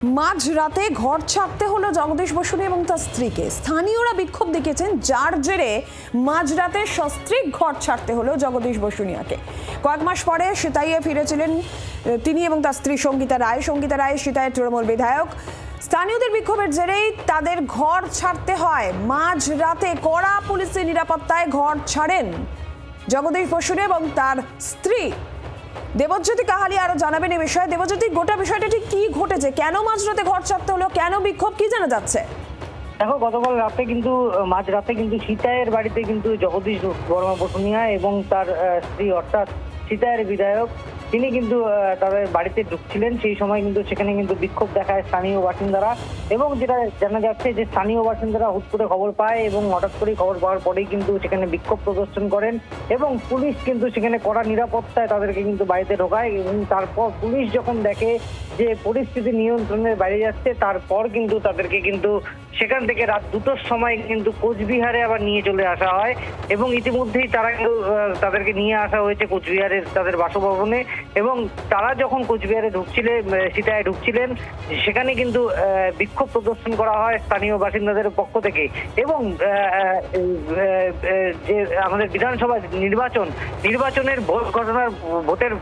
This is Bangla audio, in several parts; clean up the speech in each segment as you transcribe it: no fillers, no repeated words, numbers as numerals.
মাঝরাতে ঘর ছাড়তে হলো জগদীশ বসুনি এবং তার স্ত্রীকে। স্থানীয়রা বিক্ষোভ দেখিয়েছেন, যার জেরে মাঝরাতে সস্ত্রীক ঘর ছাড়তে হলো জগদীশ বসুনিয়াকে। কয়েক মাস পরে সিতাইয়ে ফিরেছিলেন তিনি এবং তার স্ত্রী সঙ্গীতা রায়। সঙ্গীতা রায় সিতাইয়ের তৃণমূল বিধায়ক। স্থানীয়দের বিক্ষোভের জেরেই তাদের ঘর ছাড়তে হয়। মাঝরাতে কড়া পুলিশের নিরাপত্তায় ঘর ছাড়েন জগদীশ বসুনি এবং তার স্ত্রী। দেবজ্যোতি কাহালি আরো জানাবেন এই বিষয়ে। দেবজ্যোতি, গোটা বিষয়টা ঠিক কি ঘটেছে, কেন মাঝরাতে ঘর ছাড়তে হলো, কেন বিক্ষোভ, কি জানা যাচ্ছে? দেখো, গতকাল রাতে কিন্তু মাঝরাতে কিন্তু সিতাইয়ের বাড়িতে কিন্তু জগদীশ বর্মা বসুনিয়া এবং তার স্ত্রী অর্থাৎ সিতাইয়ের বিধায়ক তিনি কিন্তু তাদের বাড়িতে ঢুকছিলেন। সেই সময় কিন্তু সেখানে কিন্তু বিক্ষোভ দেখায় স্থানীয় বাসিন্দারা, এবং যেটা জানা যাচ্ছে যে স্থানীয় বাসিন্দারা হুট করে খবর পায় এবং হঠাৎ করে খবর পাওয়ার পরেই কিন্তু সেখানে বিক্ষোভ প্রদর্শন করেন এবং পুলিশ কিন্তু সেখানে কড়া নিরাপত্তায় তাদেরকে কিন্তু বাড়িতে ঢোকায়। এবং তারপর পুলিশ যখন দেখে যে পরিস্থিতি নিয়ন্ত্রণের বাইরে যাচ্ছে, তারপর কিন্তু তাদেরকে কিন্তু সেখান থেকে রাত 2টোর সময় কিন্তু কোচবিহারে আবার নিয়ে চলে আসা হয় এবং ইতিমধ্যেই তারা কিন্তু তাদেরকে নিয়ে আসা হয়েছে কোচবিহারের তাদের বাসভবনে। এবং তারা যখন কোচবিহারে সিতায় ঢুকছিলেন, সেখানে কিন্তু বিক্ষোভ প্রদর্শন করা হয় স্থানীয় বাসিন্দাদের পক্ষ থেকে। এবং যে আমাদের বিধানসভা নির্বাচনের ভোটের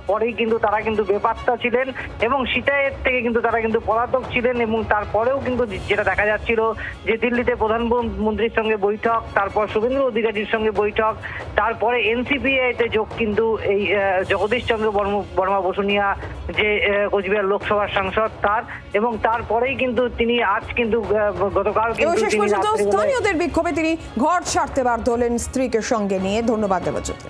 পরেই কিন্তু তারা কিন্তু বেপাত্তা ছিলেন এবং সিতাইয়ের থেকে কিন্তু তারা কিন্তু পলাতক ছিলেন। এবং তারপরেও কিন্তু যেটা দেখা যাচ্ছিল যে দিল্লিতে প্রধানমন্ত্রীর সঙ্গে বৈঠক, তারপর শুভেন্দু অধিকারীর সঙ্গে বৈঠক, তারপরে এনসিপিআইতে যোগ কিন্তু এই জগদীশ চন্দ্র বর্মা বসুনিয়া যে কোচবিহার লোকসভার সাংসদ তার, এবং তারপরেই কিন্তু তিনি আজ কিন্তু গতকাল কিন্তু স্থানীয়দের বিক্ষোভে তিনি ঘর ছাড়তে বাধ্য হলেন স্ত্রীকে সঙ্গে নিয়ে। ধন্যবাদ দেবজ্যোতি।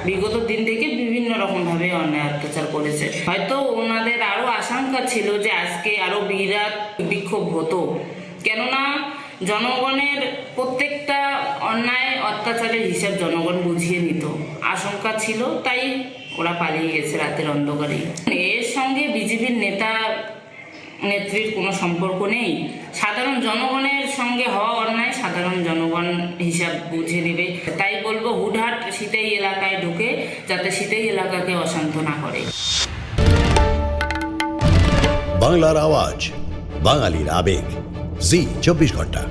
বিগত দিন থেকে বিভিন্ন রকম ভাবে অন্যায় অত্যাচার করেছে। হয়তো ওনাদের আরো আশঙ্কা ছিল যে আজকে আরো বিরাট বিক্ষোভ হতো, কেননা জনগণের প্রত্যেকটা অন্যায় অত্যাচারের হিসাব জনগণ বুঝিয়ে নিত, আশঙ্কা ছিল, তাই ওরা পালিয়ে গেছে রাতের অন্ধকারে। এর সঙ্গে বিজেপির নেত্রীর কোনো সম্পর্ক নেই। সাধারণ জনগণের সঙ্গে হওয়া অন্যায় সাধারণ জনগণ হিসাব বুঝে নেবে। তাই বলবো, হুটহাট সিতাই এলাকায় ঢুকে যাতে সিতাই এলাকাকে অশান্ত না করে। বাংলার আওয়াজ, বাঙালির আবেগ, জি 24 ঘন্টা।